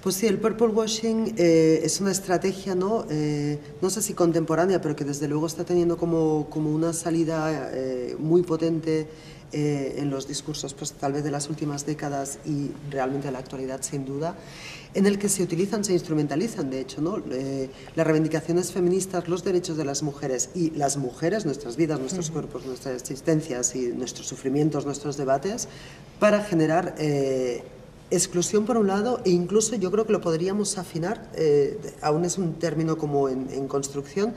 Pues sí, el purple washing es una estrategia, ¿no? No sé si contemporánea, pero que desde luego está teniendo como una salida muy potente en los discursos, pues tal vez de las últimas décadas y realmente en la actualidad sin duda, en el que se utilizan, se instrumentalizan, de hecho, ¿no? Las reivindicaciones feministas, los derechos de las mujeres y las mujeres, nuestras vidas, nuestros cuerpos, nuestras existencias y nuestros sufrimientos, nuestros debates, para generar exclusión por un lado, e incluso yo creo que lo podríamos afinar, aún es un término como en construcción,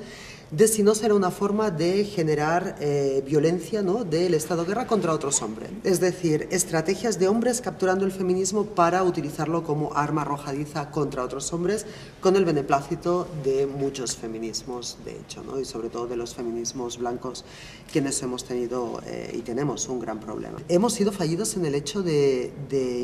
de si no será una forma de generar violencia, ¿no?, del estado de guerra contra otros hombres. Es decir, estrategias de hombres capturando el feminismo para utilizarlo como arma arrojadiza contra otros hombres, con el beneplácito de muchos feminismos, de hecho, ¿no?, y sobre todo de los feminismos blancos, quienes hemos tenido y tenemos un gran problema. Hemos sido fallidos en el hecho de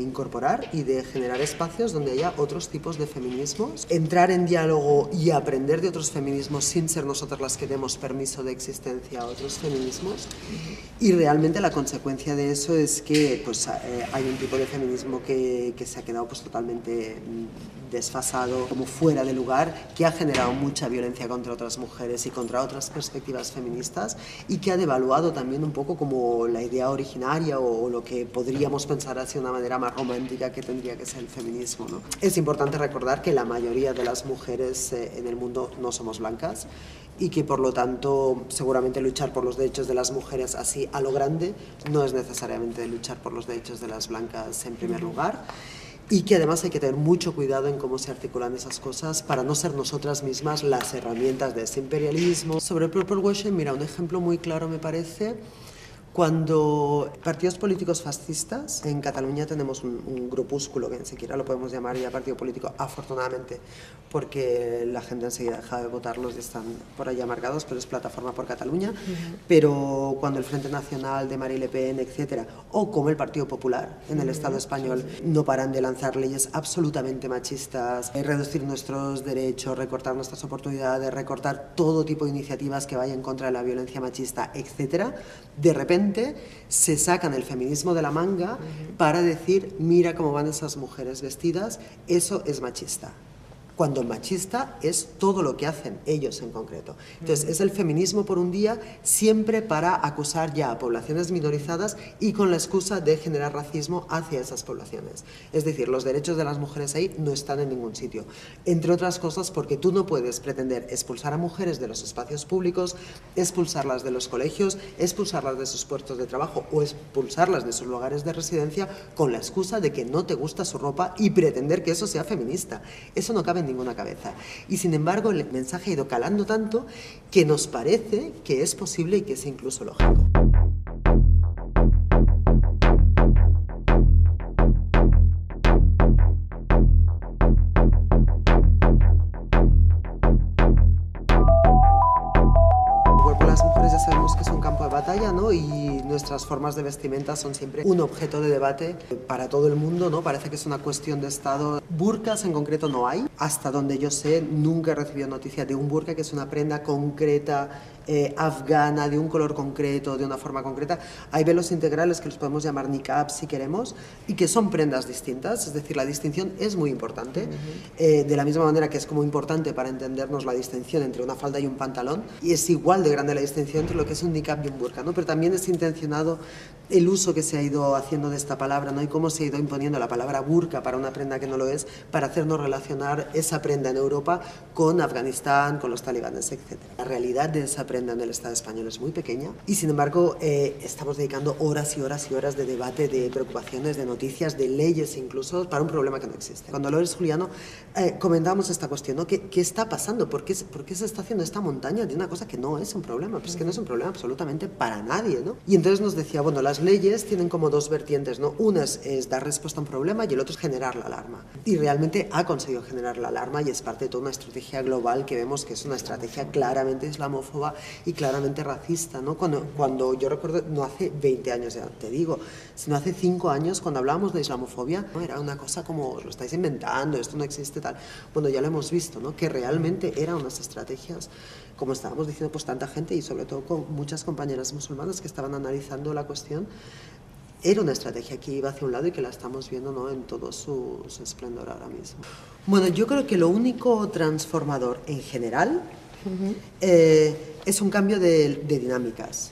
incorporar y de generar espacios donde haya otros tipos de feminismos, entrar en diálogo y aprender de otros feminismos sin ser nosotros las que demos permiso de existencia a otros feminismos, y realmente la consecuencia de eso es que pues, hay un tipo de feminismo que se ha quedado pues, totalmente desfasado, como fuera de lugar, que ha generado mucha violencia contra otras mujeres y contra otras perspectivas feministas, y que ha devaluado también un poco como la idea originaria o lo que podríamos pensar así de una manera más romántica que tendría que ser el feminismo, ¿no? Es importante recordar que la mayoría de las mujeres en el mundo no somos blancas, y que por lo tanto seguramente luchar por los derechos de las mujeres así a lo grande no es necesariamente luchar por los derechos de las blancas en primer lugar, y que además hay que tener mucho cuidado en cómo se articulan esas cosas para no ser nosotras mismas las herramientas de ese imperialismo. Sobre el purple washing, mira, un ejemplo muy claro me parece cuando partidos políticos fascistas, en Cataluña tenemos un grupúsculo, que ni siquiera lo podemos llamar ya partido político, afortunadamente, porque la gente enseguida deja de votarlos y están por allá marcados, pero es Plataforma por Cataluña. Pero cuando el Frente Nacional de Marine Le Pen, etcétera, o como el Partido Popular en el Estado español, no paran de lanzar leyes absolutamente machistas, reducir nuestros derechos, recortar nuestras oportunidades, recortar todo tipo de iniciativas que vayan contra de la violencia machista, etcétera, de repente se sacan el feminismo de la manga para decir, mira cómo van esas mujeres vestidas, eso es machista. Cuando machista es todo lo que hacen ellos en concreto. Entonces, es el feminismo por un día, siempre para acusar ya a poblaciones minorizadas y con la excusa de generar racismo hacia esas poblaciones. Es decir, los derechos de las mujeres ahí no están en ningún sitio. Entre otras cosas porque tú no puedes pretender expulsar a mujeres de los espacios públicos, expulsarlas de los colegios, expulsarlas de sus puestos de trabajo o expulsarlas de sus lugares de residencia con la excusa de que no te gusta su ropa y pretender que eso sea feminista. Eso no cabe en ninguna cabeza. Y sin embargo el mensaje ha ido calando tanto que nos parece que es posible y que es incluso lógico. Las mujeres ya sabemos que es un campo de batalla, ¿no? Y nuestras formas de vestimenta son siempre un objeto de debate para todo el mundo, ¿no? Parece que es una cuestión de Estado. Burkas en concreto no hay. Hasta donde yo sé, nunca he recibido noticia de un burka, que es una prenda concreta, afgana, de un color concreto, de una forma concreta. Hay velos integrales que los podemos llamar niqab si queremos, y que son prendas distintas, es decir, la distinción es muy importante. De la misma manera que es como importante para entendernos la distinción entre una falda y un pantalón, y es igual de grande la distinción entre lo que es un niqab y un burka, ¿no? Pero también es intencionado el uso que se ha ido haciendo de esta palabra, ¿no? Y cómo se ha ido imponiendo la palabra burka para una prenda que no lo es, para hacernos relacionar esa prenda en Europa con Afganistán, con los talibanes, etc. La realidad de esa prenda en el Estado español es muy pequeña y sin embargo estamos dedicando horas y horas y horas de debate, de preocupaciones, de noticias, de leyes incluso, para un problema que no existe. Cuando Lourdes Juliano comentábamos esta cuestión, ¿no? ¿Qué está pasando? ¿Por qué se está haciendo esta montaña de una cosa que no es un problema? Pues es que no es un problema absolutamente para nadie, ¿no? Y entonces nos decía, bueno, las leyes tienen como dos vertientes, ¿no? Una es dar respuesta a un problema y el otro es generar la alarma. Y realmente ha conseguido generar la alarma y es parte de toda una estrategia global que vemos que es una estrategia claramente islamófoba y claramente racista, ¿no? Cuando yo recuerdo, no hace 20 años ya, te digo, sino hace 5 años, cuando hablábamos de islamofobia, ¿no? Era una cosa como, os lo estáis inventando, esto no existe, tal. Bueno, ya lo hemos visto, ¿no? Que realmente eran unas estrategias, como estábamos diciendo, pues tanta gente y sobre todo con muchas compañeras musulmanas que estaban analizando la cuestión, era una estrategia que iba hacia un lado y que la estamos viendo, ¿no?, en todo su esplendor ahora mismo. Bueno, yo creo que lo único transformador en general es un cambio de dinámicas.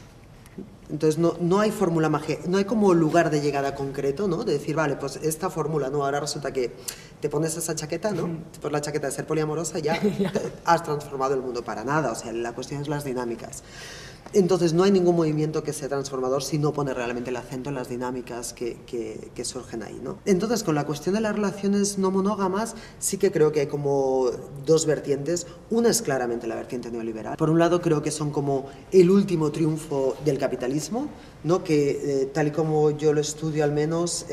Entonces no hay fórmula mágica, no hay como lugar de llegada concreto, ¿no? De decir, vale, pues esta fórmula, ¿no? Ahora resulta que te pones esa chaqueta, ¿no? Te pones la chaqueta de ser poliamorosa y ya has transformado el mundo. Para nada, o sea, la cuestión es las dinámicas. Entonces no hay ningún movimiento que sea transformador si no pone realmente el acento en las dinámicas que surgen ahí, ¿no? Entonces, con la cuestión de las relaciones no monógamas, sí que creo que hay como dos vertientes. Una es claramente la vertiente neoliberal. Por un lado, creo que son como el último triunfo del capitalismo, ¿no? Que tal y como yo lo estudio al menos,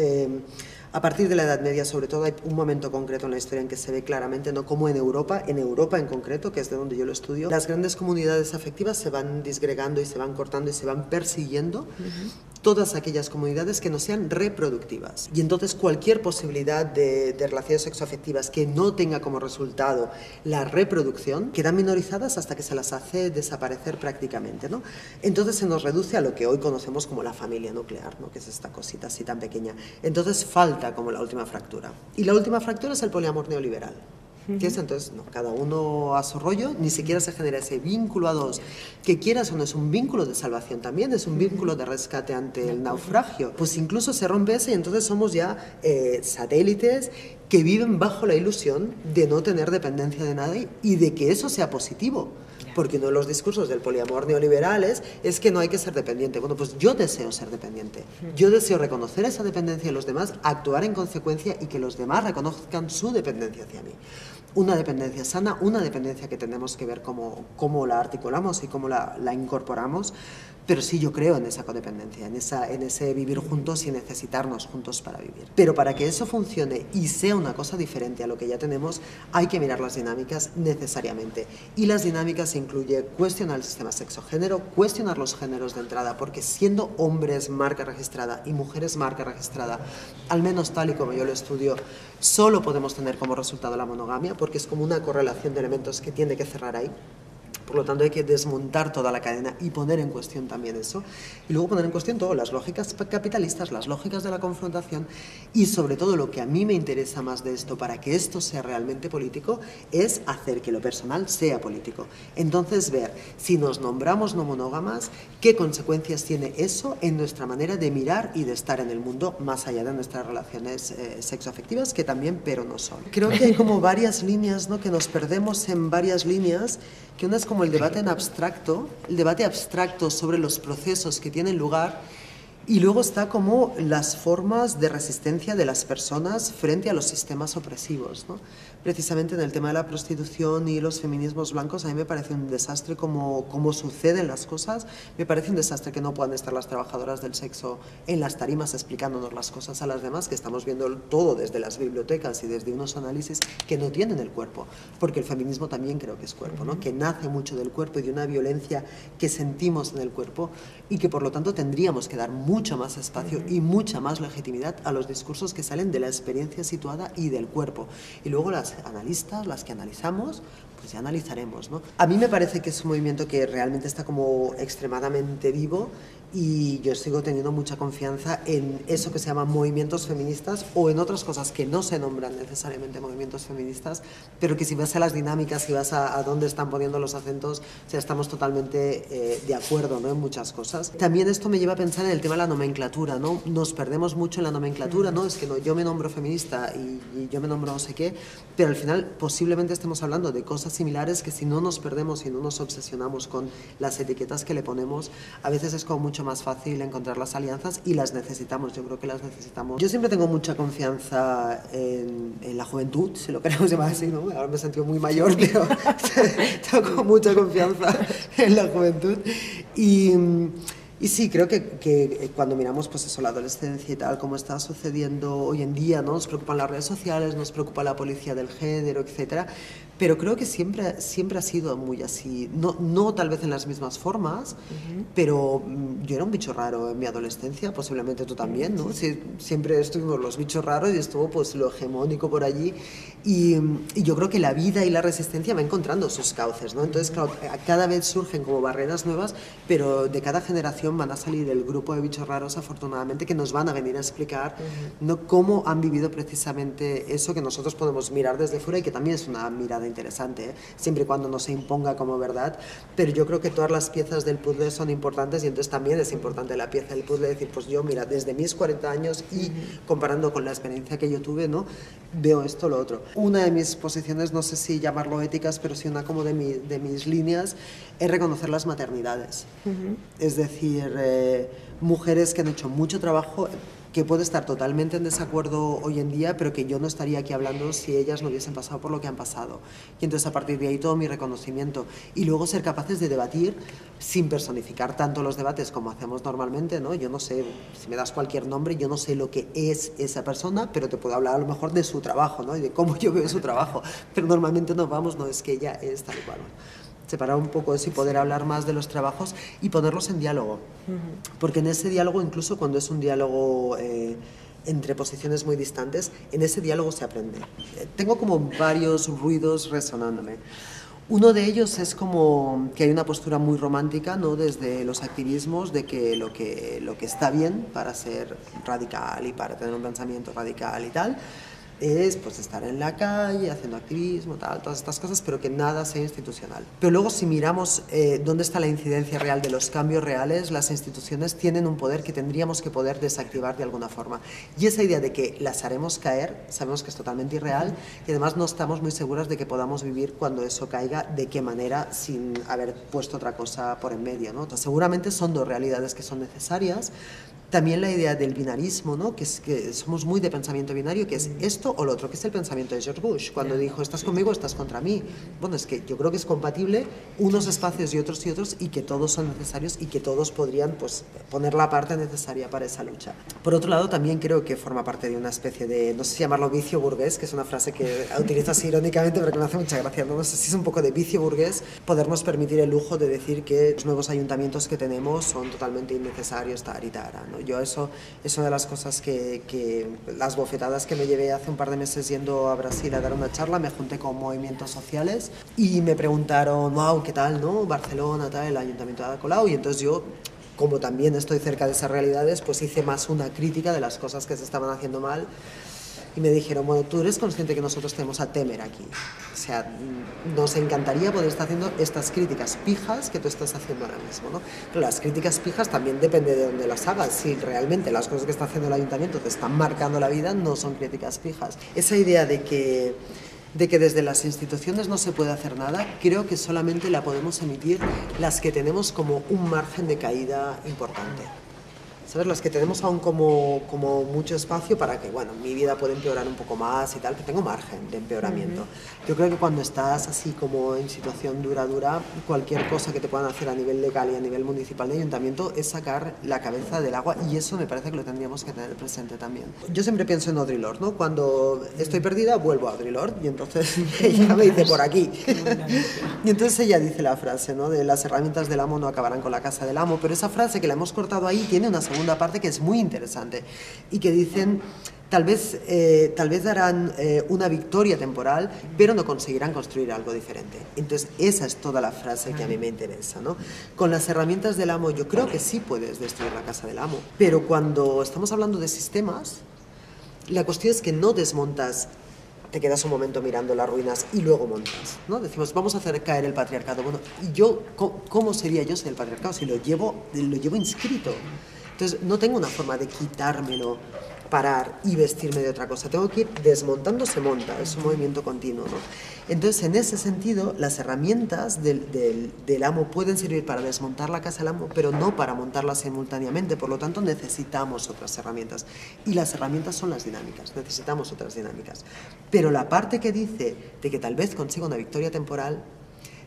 a partir de la Edad Media, sobre todo, hay un momento concreto en la historia en que se ve claramente, ¿no?, como en Europa en concreto, que es de donde yo lo estudio, las grandes comunidades afectivas se van disgregando y se van cortando y se van persiguiendo todas aquellas comunidades que no sean reproductivas. Y entonces cualquier posibilidad de relaciones sexoafectivas que no tenga como resultado la reproducción quedan minorizadas hasta que se las hace desaparecer prácticamente, ¿no? Entonces se nos reduce a lo que hoy conocemos como la familia nuclear, ¿no?, que es esta cosita así tan pequeña. Entonces falta como la última fractura. Y la última fractura es el poliamor neoliberal. ¿Qué es? Entonces, no, cada uno a su rollo, ni siquiera se genera ese vínculo a dos, que quieras o no es un vínculo de salvación también, es un vínculo de rescate ante el naufragio. Pues incluso se rompe ese y entonces somos ya satélites que viven bajo la ilusión de no tener dependencia de nadie y de que eso sea positivo. Porque uno de los discursos del poliamor neoliberales es que no hay que ser dependiente. Bueno, pues yo deseo ser dependiente. Yo deseo reconocer esa dependencia de los demás, actuar en consecuencia y que los demás reconozcan su dependencia hacia mí. Una dependencia sana, una dependencia que tenemos que ver cómo la articulamos y cómo la incorporamos. Pero sí, yo creo en esa codependencia, en ese vivir juntos y necesitarnos juntos para vivir. Pero para que eso funcione y sea una cosa diferente a lo que ya tenemos, hay que mirar las dinámicas necesariamente. Y las dinámicas incluye cuestionar el sistema sexo-género, cuestionar los géneros de entrada, porque siendo hombres marca registrada y mujeres marca registrada, al menos tal y como yo lo estudio, solo podemos tener como resultado la monogamia, porque es como una correlación de elementos que tiene que cerrar ahí. Por lo tanto, hay que desmontar toda la cadena y poner en cuestión también eso. Y luego poner en cuestión todo, las lógicas capitalistas, las lógicas de la confrontación y sobre todo lo que a mí me interesa más de esto para que esto sea realmente político es hacer que lo personal sea político. Entonces, ver si nos nombramos no monógamas, qué consecuencias tiene eso en nuestra manera de mirar y de estar en el mundo más allá de nuestras relaciones sexoafectivas, que también, pero no son. Creo que hay como varias líneas, ¿no?, que nos perdemos en varias líneas, que una es como el debate en abstracto, el debate abstracto sobre los procesos que tienen lugar, y luego está como las formas de resistencia de las personas frente a los sistemas opresivos, ¿no? Precisamente en el tema de la prostitución y los feminismos blancos, a mí me parece un desastre como suceden las cosas. Me parece un desastre que no puedan estar las trabajadoras del sexo en las tarimas explicándonos las cosas a las demás, que estamos viendo todo desde las bibliotecas y desde unos análisis que no tienen el cuerpo, porque el feminismo también creo que es cuerpo, ¿no?, que nace mucho del cuerpo y de una violencia que sentimos en el cuerpo y que por lo tanto tendríamos que dar mucho más espacio y mucha más legitimidad a los discursos que salen de la experiencia situada y del cuerpo. Y luego las analistas, las que analizamos, pues ya analizaremos, ¿no? A mí me parece que es un movimiento que realmente está como extremadamente vivo y yo sigo teniendo mucha confianza en eso que se llaman movimientos feministas o en otras cosas que no se nombran necesariamente movimientos feministas, pero que si vas a las dinámicas, si vas a dónde están poniendo los acentos, o sea, estamos totalmente de acuerdo, ¿no?, en muchas cosas. También esto me lleva a pensar en el tema de la nomenclatura, ¿no? Nos perdemos mucho en la nomenclatura, ¿no? Es que no, yo me nombro feminista y yo me nombro no sé qué, pero al final posiblemente estemos hablando de cosas similares que si no nos perdemos y no nos obsesionamos con las etiquetas que le ponemos, a veces es como mucho más fácil encontrar las alianzas y las necesitamos, yo creo que las necesitamos. Yo siempre tengo mucha confianza en la juventud, si lo queremos llamar así, ¿no? Ahora me he sentido muy mayor, pero tengo mucha confianza en la juventud y sí, creo que cuando miramos pues eso, la adolescencia y tal, como está sucediendo hoy en día, ¿no?, nos preocupan las redes sociales, nos preocupa la policía del género, etcétera, pero creo que siempre ha sido muy así, no tal vez en las mismas formas, pero yo era un bicho raro en mi adolescencia, posiblemente tú también, ¿no? Sí, siempre estuvimos los bichos raros y estuvo pues lo hegemónico por allí y yo creo que la vida y la resistencia va encontrando sus cauces, ¿no? Entonces, claro, cada vez surgen como barreras nuevas, pero de cada generación generación van a salir el grupo de bichos raros, afortunadamente, que nos van a venir a explicar ¿no? cómo han vivido precisamente eso que nosotros podemos mirar desde fuera y que también es una mirada interesante, ¿eh? Siempre y cuando no se imponga como verdad, pero yo creo que todas las piezas del puzzle son importantes y entonces también es importante la pieza del puzzle, decir, pues yo, mira, desde mis 40 años y comparando con la experiencia que yo tuve, ¿no? Veo esto, lo otro. Una de mis posiciones, no sé si llamarlo éticas, pero sí una como de mis líneas, es reconocer las maternidades. Es decir, mujeres que han hecho mucho trabajo, que puede estar totalmente en desacuerdo hoy en día, pero que yo no estaría aquí hablando si ellas no hubiesen pasado por lo que han pasado. Y entonces a partir de ahí todo mi reconocimiento. Y luego ser capaces de debatir sin personificar tanto los debates como hacemos normalmente, ¿no? Yo no sé, si me das cualquier nombre, yo no sé lo que es esa persona, pero te puedo hablar a lo mejor de su trabajo, ¿no? Y de cómo yo veo su trabajo. Pero normalmente nos vamos, no es que ella es tal cual. Separar un poco eso y poder hablar más de los trabajos y ponerlos en diálogo. Porque en ese diálogo, incluso cuando es un diálogo entre posiciones muy distantes, en ese diálogo se aprende. Tengo como varios ruidos resonándome. Uno de ellos es como que hay una postura muy romántica, ¿no? Desde los activismos, de que lo que está bien para ser radical y para tener un pensamiento radical y tal, es pues estar en la calle, haciendo activismo, tal, todas estas cosas, pero que nada sea institucional. Pero luego si miramos dónde está la incidencia real de los cambios reales, las instituciones tienen un poder que tendríamos que poder desactivar de alguna forma. Y esa idea de que las haremos caer, sabemos que es totalmente irreal y además no estamos muy seguras de que podamos vivir cuando eso caiga, de qué manera, sin haber puesto otra cosa por en medio, ¿no? Entonces, seguramente son dos realidades que son necesarias. También la idea del binarismo, ¿no? Que es que somos muy de pensamiento binario, que es esto o lo otro, que es el pensamiento de George Bush, cuando dijo, estás conmigo o estás contra mí. Bueno, es que yo creo que es compatible unos espacios y otros, y que todos son necesarios y que todos podrían pues, poner la parte necesaria para esa lucha. Por otro lado, también creo que forma parte de una especie de, no sé si llamarlo vicio burgués, que es una frase que utilizo así irónicamente, pero que me hace mucha gracia, no sé si es un poco de vicio burgués, podernos permitir el lujo de decir que los nuevos ayuntamientos que tenemos son totalmente innecesarios, tar y tara, ¿no? Yo eso es una de las cosas que las bofetadas que me llevé hace un par de meses yendo a Brasil a dar una charla, me junté con movimientos sociales y me preguntaron, wow, ¿qué tal, no? Barcelona, tal, el ayuntamiento de Ada Colau, y entonces yo, como también estoy cerca de esas realidades, pues hice más una crítica de las cosas que se estaban haciendo mal. Y me dijeron, bueno, tú eres consciente que nosotros tenemos a Temer aquí. O sea, nos encantaría poder estar haciendo estas críticas pijas que tú estás haciendo ahora mismo, ¿no? Pero las críticas pijas también depende de dónde las hagas. Si realmente las cosas que está haciendo el ayuntamiento te están marcando la vida, no son críticas pijas. Esa idea de que desde las instituciones no se puede hacer nada, creo que solamente la podemos emitir las que tenemos como un margen de caída importante. ¿Sabes? Las que tenemos aún como mucho espacio para que, bueno, mi vida puede empeorar un poco más y tal, que tengo margen de empeoramiento. Yo creo que cuando estás así como en situación dura, cualquier cosa que te puedan hacer a nivel legal y a nivel municipal de ayuntamiento es sacar la cabeza del agua y eso me parece que lo tendríamos que tener presente también. Yo siempre pienso en Audre Lorde, ¿no? Cuando estoy perdida vuelvo a Audre Lorde y entonces ella me dice por aquí. Y entonces ella dice la frase, ¿no? De las herramientas del amo no acabarán con la casa del amo, pero esa frase que la hemos cortado ahí tiene una segunda parte que es muy interesante y que dicen tal vez darán una victoria temporal pero no conseguirán construir algo diferente. Entonces esa es toda la frase que a mí me interesa, ¿no? Con las herramientas del amo yo creo que sí puedes destruir la casa del amo, pero cuando estamos hablando de sistemas la cuestión es que no desmontas, te quedas un momento mirando las ruinas y luego montas, ¿no? Decimos, vamos a hacer caer el patriarcado. Bueno, ¿y yo cómo sería yo sin el patriarcado si lo llevo inscrito? Entonces, no tengo una forma de quitármelo, parar y vestirme de otra cosa. Tengo que ir desmontando, se monta, es un movimiento continuo, ¿no? Entonces, en ese sentido, las herramientas del amo pueden servir para desmontar la casa del amo, pero no para montarla simultáneamente. Por lo tanto, necesitamos otras herramientas. Y las herramientas son las dinámicas, necesitamos otras dinámicas. Pero la parte que dice de que tal vez consiga una victoria temporal,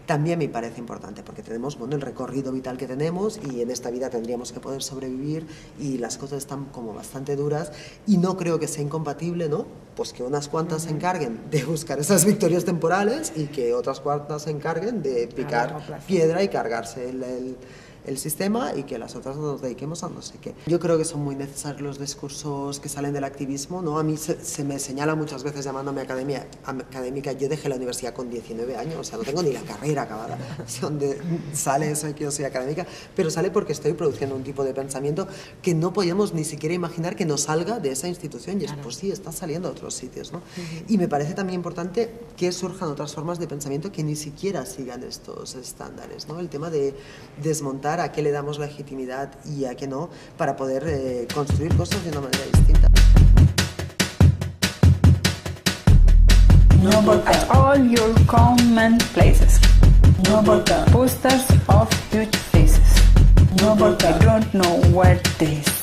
también me parece importante, porque tenemos, bueno, el recorrido vital que tenemos y en esta vida tendríamos que poder sobrevivir y las cosas están como bastante duras y no creo que sea incompatible, ¿no? Pues que unas cuantas se encarguen de buscar esas victorias temporales y que otras cuantas se encarguen de picar piedra y cargarse el sistema y que las otras nos dediquemos a no sé qué. Yo creo que son muy necesarios los discursos que salen del activismo, ¿no? A mí se me señala muchas veces llamándome académica. Yo dejé la universidad con 19 años, o sea, no tengo ni la carrera acabada, donde sale eso de que yo soy académica, pero sale porque estoy produciendo un tipo de pensamiento que no podíamos ni siquiera imaginar que nos salga de esa institución, y es, pues sí, está saliendo a otros sitios, ¿no? Y me parece también importante que surjan otras formas de pensamiento que ni siquiera sigan estos estándares, ¿no? El tema de desmontar a qué le damos legitimidad y a qué no, para poder construir cosas de una manera distinta. No votar. At all your common places. No votar. Posters of huge faces. No votar. I don't know what they say.